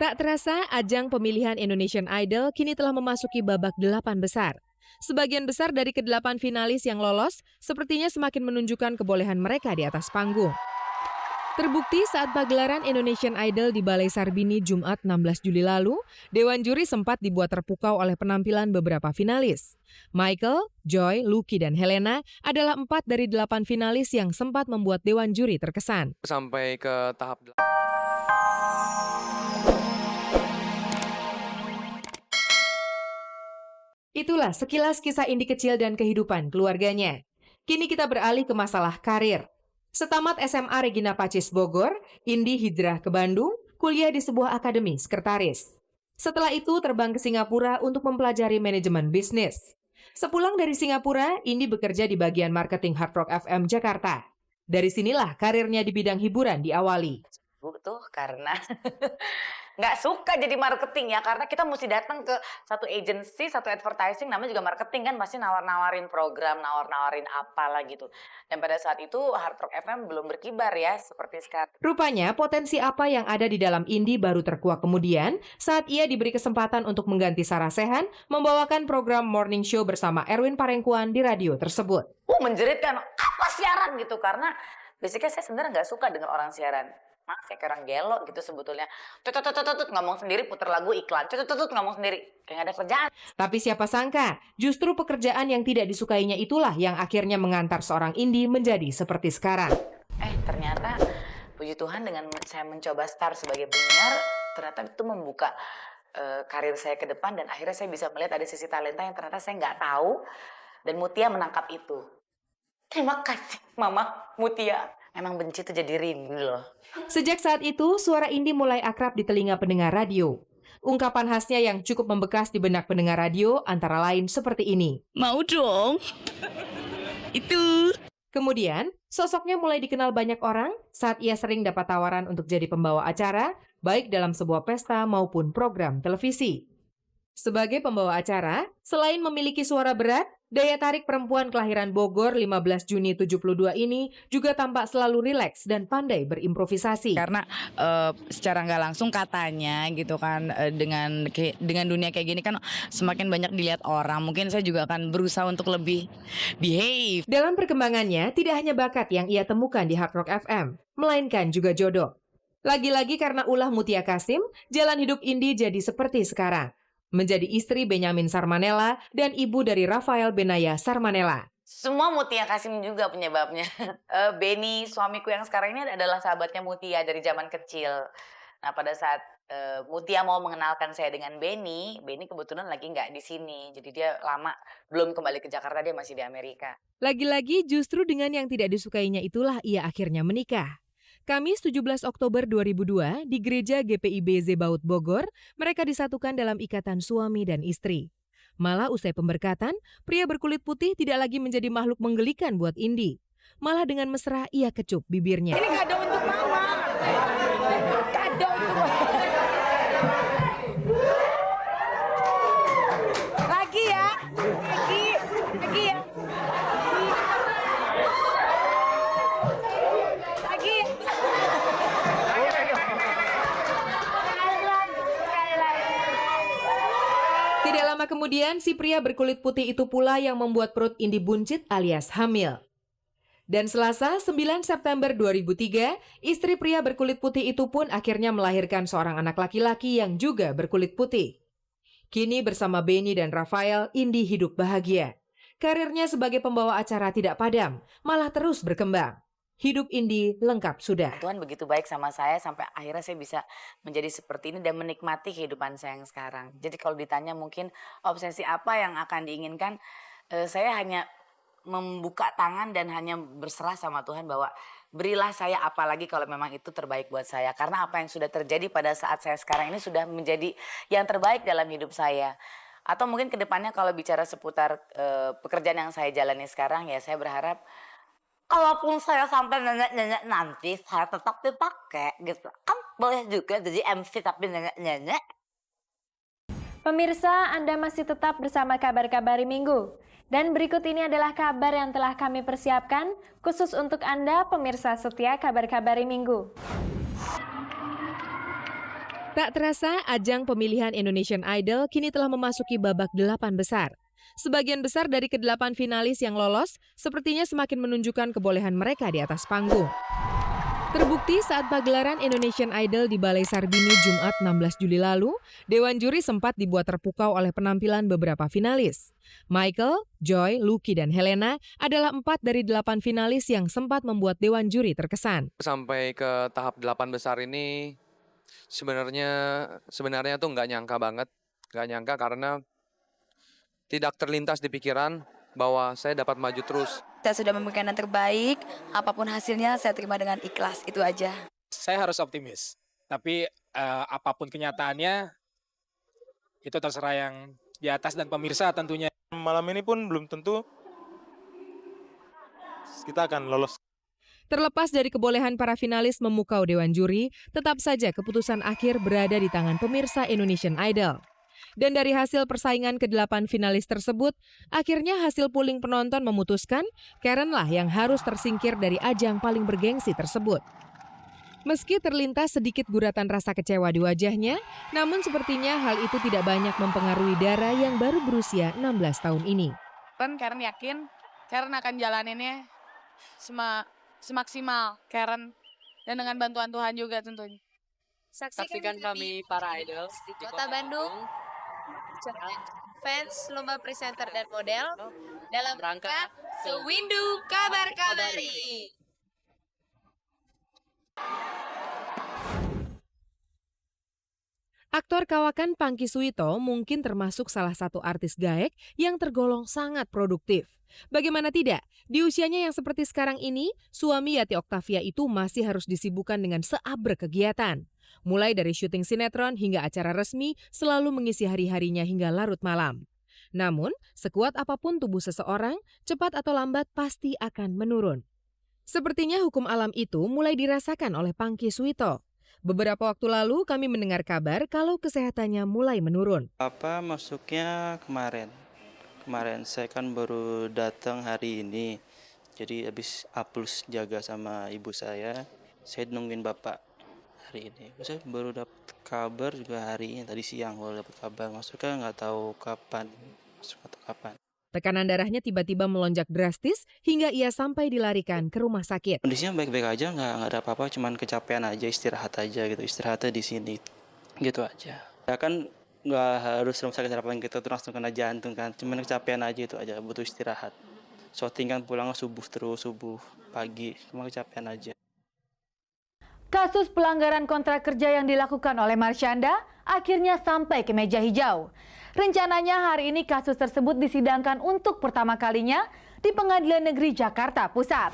Tak terasa, ajang pemilihan Indonesian Idol kini telah memasuki babak 8 besar. Sebagian besar dari ke-8 finalis yang lolos sepertinya semakin menunjukkan kebolehan mereka di atas panggung. Terbukti saat pagelaran Indonesian Idol di Balai Sarbini Jumat 16 Juli lalu, Dewan Juri sempat dibuat terpukau oleh penampilan beberapa finalis. Michael, Joy, Lucky, dan Helena adalah 4 dari 8 finalis yang sempat membuat Dewan Juri terkesan. Sampai ke tahap Itulah sekilas kisah Indi kecil dan kehidupan keluarganya. Kini kita beralih ke masalah karir. Setamat SMA Regina Pacis Bogor, Indi hijrah ke Bandung, kuliah di sebuah akademi sekretaris. Setelah itu terbang ke Singapura untuk mempelajari manajemen bisnis. Sepulang dari Singapura, Indi bekerja di bagian marketing Hard Rock FM Jakarta. Dari sinilah karirnya di bidang hiburan diawali. Tuh karena nggak suka jadi marketing ya, karena kita mesti datang ke satu agency, satu advertising, namanya juga marketing kan, pasti nawar-nawarin program, nawar-nawarin apalah gitu. Dan pada saat itu Hard Rock FM belum berkibar ya seperti sekarang. Rupanya potensi apa yang ada di dalam Indi baru terkuak kemudian saat ia diberi kesempatan untuk mengganti Sarah Sechan membawakan program morning show bersama Erwin Parengkuan di radio tersebut. Menjeritkan, apa siaran gitu, karena basicnya saya sebenarnya nggak suka dengan orang siaran. Maaf ya, kayak orang gelo gitu sebetulnya. Tutut ngomong sendiri, puter lagu iklan. Tutut ngomong sendiri, kayak nggak ada kerjaan. Tapi siapa sangka, justru pekerjaan yang tidak disukainya itulah yang akhirnya mengantar seorang Indi menjadi seperti sekarang. Ternyata puji Tuhan dengan saya mencoba start sebagai penyiar, ternyata itu membuka karir saya ke depan, dan akhirnya saya bisa melihat ada sisi talenta yang ternyata saya nggak tahu, dan Mutia menangkap itu. Terima kasih Mama Mutia. Memang benci itu jadi rindu loh. Sejak saat itu, suara Indi mulai akrab di telinga pendengar radio. Ungkapan khasnya yang cukup membekas di benak pendengar radio antara lain seperti ini. Mau dong. Itu. Kemudian, sosoknya mulai dikenal banyak orang saat ia sering dapat tawaran untuk jadi pembawa acara, baik dalam sebuah pesta maupun program televisi. Sebagai pembawa acara, selain memiliki suara berat, daya tarik perempuan kelahiran Bogor 15 Juni 72 ini juga tampak selalu rileks dan pandai berimprovisasi. Karena secara nggak langsung katanya gitu kan, dengan dunia kayak gini kan semakin banyak dilihat orang. Mungkin saya juga akan berusaha untuk lebih behave. Dalam perkembangannya, tidak hanya bakat yang ia temukan di Hard Rock FM, melainkan juga jodoh. Lagi-lagi karena ulah Mutia Kasim, jalan hidup Indi jadi seperti sekarang. Menjadi istri Benyamin Sarmanella dan ibu dari Rafael Benaya Sarmanella. Semua Mutia Kasim juga penyebabnya. Beni, suamiku yang sekarang ini adalah sahabatnya Mutia dari zaman kecil. Nah, pada saat Mutia mau mengenalkan saya dengan Beni kebetulan lagi nggak di sini. Jadi dia lama belum kembali ke Jakarta, dia masih di Amerika. Lagi-lagi justru dengan yang tidak disukainya itulah ia akhirnya menikah. Kamis 17 Oktober 2002 di Gereja GPIB Zebaut Bogor, mereka disatukan dalam ikatan suami dan istri. Malah usai pemberkatan, pria berkulit putih tidak lagi menjadi makhluk menggelikan buat Indi. Malah dengan mesra ia kecup bibirnya. Ini kado untuk Mama. Kado untuk Mama. Lagi ya. Lagi ya. Tidak lama kemudian, si pria berkulit putih itu pula yang membuat perut Indi buncit alias hamil. Dan Selasa, 9 September 2003, istri pria berkulit putih itu pun akhirnya melahirkan seorang anak laki-laki yang juga berkulit putih. Kini bersama Beni dan Rafael, Indi hidup bahagia. Karirnya sebagai pembawa acara tidak padam, malah terus berkembang. Hidup Indi lengkap sudah. Tuhan begitu baik sama saya sampai akhirnya saya bisa menjadi seperti ini dan menikmati kehidupan saya yang sekarang. Jadi kalau ditanya mungkin obsesi apa yang akan diinginkan, saya hanya membuka tangan dan hanya berserah sama Tuhan bahwa berilah saya apa lagi kalau memang itu terbaik buat saya. Karena apa yang sudah terjadi pada saat saya sekarang ini sudah menjadi yang terbaik dalam hidup saya. Atau mungkin kedepannya kalau bicara seputar pekerjaan yang saya jalani sekarang, ya saya berharap kalaupun saya sampai nenek-nenek nanti, saya tetap dipakai gitu. Kan boleh juga jadi MC tapi nenek-nenek. Pemirsa, Anda masih tetap bersama Kabar-Kabari Minggu. Dan berikut ini adalah kabar yang telah kami persiapkan khusus untuk Anda, pemirsa setia Kabar-Kabari Minggu. Tak terasa, ajang pemilihan Indonesian Idol kini telah memasuki babak 8 besar. Sebagian besar dari ke-8 finalis yang lolos sepertinya semakin menunjukkan kebolehan mereka di atas panggung. Terbukti saat pagelaran Indonesian Idol di Balai Sarbini Jumat 16 Juli lalu, Dewan Juri sempat dibuat terpukau oleh penampilan beberapa finalis. Michael, Joy, Lucky, dan Helena adalah 4 dari 8 finalis yang sempat membuat Dewan Juri terkesan. Sampai ke tahap 8 besar ini sebenarnya tuh nggak nyangka banget. Nggak nyangka karena tidak terlintas di pikiran bahwa saya dapat maju terus. Saya sudah memberikan yang terbaik, apapun hasilnya saya terima dengan ikhlas, itu aja. Saya harus optimis, tapi apapun kenyataannya itu terserah yang di atas dan pemirsa tentunya. Malam ini pun belum tentu kita akan lolos. Terlepas dari kebolehan para finalis memukau Dewan Juri, tetap saja keputusan akhir berada di tangan pemirsa Indonesian Idol. Dan dari hasil persaingan ke-8 finalis tersebut, akhirnya hasil polling penonton memutuskan Karen lah yang harus tersingkir dari ajang paling bergengsi tersebut. Meski terlintas sedikit guratan rasa kecewa di wajahnya, namun sepertinya hal itu tidak banyak mempengaruhi Dara yang baru berusia 16 tahun ini. Karen yakin Karen akan jalaninnya semaksimal Karen, dan dengan bantuan Tuhan juga tentunya. Saksikan kami para idol di Kota Bandung, fans lomba presenter dan model dalam rangka Sewindu Kabar-Kabari. Aktor kawakan Pangky Suwito mungkin termasuk salah satu artis gaek yang tergolong sangat produktif. Bagaimana tidak, di usianya yang seperti sekarang ini, suami Yati Octavia itu masih harus disibukkan dengan seabrek kegiatan. Mulai dari syuting sinetron hingga acara resmi selalu mengisi hari-harinya hingga larut malam. Namun, sekuat apapun tubuh seseorang, cepat atau lambat pasti akan menurun. Sepertinya hukum alam itu mulai dirasakan oleh Pangky Suwito. Beberapa waktu lalu kami mendengar kabar kalau kesehatannya mulai menurun. Apa masuknya kemarin saya kan baru datang hari ini. Jadi habis A+ jaga sama ibu saya nungguin bapak hari ini. Saya baru dapat kabar juga hari ini, tadi siang baru dapat kabar. Masuknya nggak tahu kapan masuk atau kapan. Tekanan darahnya tiba-tiba melonjak drastis hingga ia sampai dilarikan ke rumah sakit. Kondisinya baik-baik aja, nggak ada apa-apa, cuman kecapean aja, istirahat aja gitu, istirahatnya di sini gitu aja. Ya kan nggak harus rumah sakit harapan kita tuh langsung kena jantung kan, cuman kecapean aja itu aja, butuh istirahat. Syuting kan pulang subuh pagi, cuma kecapean aja. Kasus pelanggaran kontrak kerja yang dilakukan oleh Marsyanda akhirnya sampai ke meja hijau. Rencananya hari ini kasus tersebut disidangkan untuk pertama kalinya di Pengadilan Negeri Jakarta Pusat.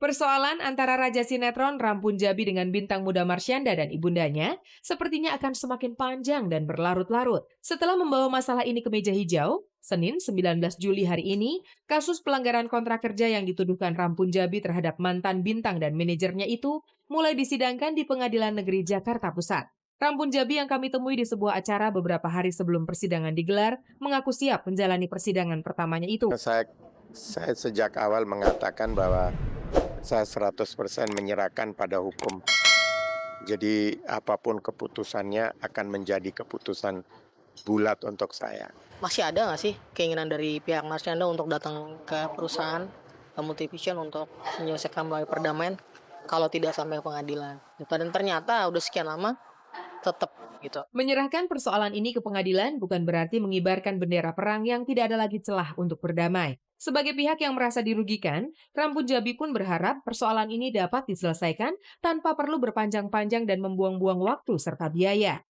Persoalan antara Raja Sinetron Rampun Jabi dengan bintang muda Marsyanda dan ibundanya sepertinya akan semakin panjang dan berlarut-larut. Setelah membawa masalah ini ke meja hijau, Senin 19 Juli hari ini, kasus pelanggaran kontrak kerja yang dituduhkan Rampun Jabi terhadap mantan bintang dan manajernya itu mulai disidangkan di Pengadilan Negeri Jakarta Pusat. Rampun Jabi yang kami temui di sebuah acara beberapa hari sebelum persidangan digelar mengaku siap menjalani persidangan pertamanya itu. Saya sejak awal mengatakan bahwa saya 100% menyerahkan pada hukum. Jadi apapun keputusannya akan menjadi keputusan bulat untuk saya. Masih ada nggak sih keinginan dari pihak Marsyanda untuk datang ke perusahaan Multivision untuk menyelesaikan melalui perdamaian kalau tidak sampai pengadilan? Dan ternyata udah sekian lama tetap gitu. Menyerahkan persoalan ini ke pengadilan bukan berarti mengibarkan bendera perang yang tidak ada lagi celah untuk berdamai. Sebagai pihak yang merasa dirugikan, Rampun Jabi pun berharap persoalan ini dapat diselesaikan tanpa perlu berpanjang-panjang dan membuang-buang waktu serta biaya.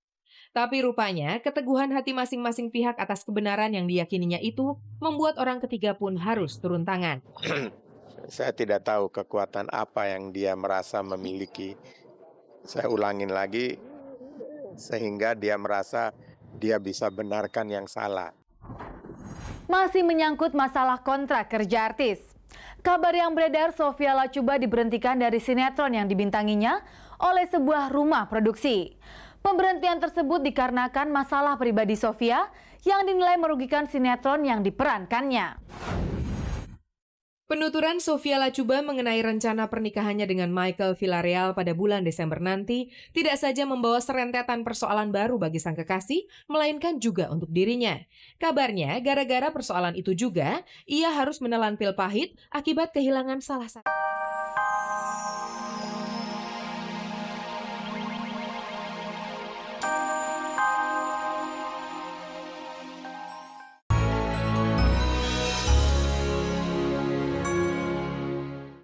Tapi rupanya, keteguhan hati masing-masing pihak atas kebenaran yang diyakininya itu membuat orang ketiga pun harus turun tangan. Saya tidak tahu kekuatan apa yang dia merasa memiliki. Saya ulangin lagi, sehingga dia merasa dia bisa benarkan yang salah. Masih menyangkut masalah kontrak kerja artis. Kabar yang beredar Sophia Latjuba diberhentikan dari sinetron yang dibintanginya oleh sebuah rumah produksi. Pemberhentian tersebut dikarenakan masalah pribadi Sophia yang dinilai merugikan sinetron yang diperankannya. Penuturan Sofia Lachuba mengenai rencana pernikahannya dengan Michael Villarreal pada bulan Desember nanti tidak saja membawa serentetan persoalan baru bagi sang kekasih, melainkan juga untuk dirinya. Kabarnya, gara-gara persoalan itu juga, ia harus menelan pil pahit akibat kehilangan salah satu.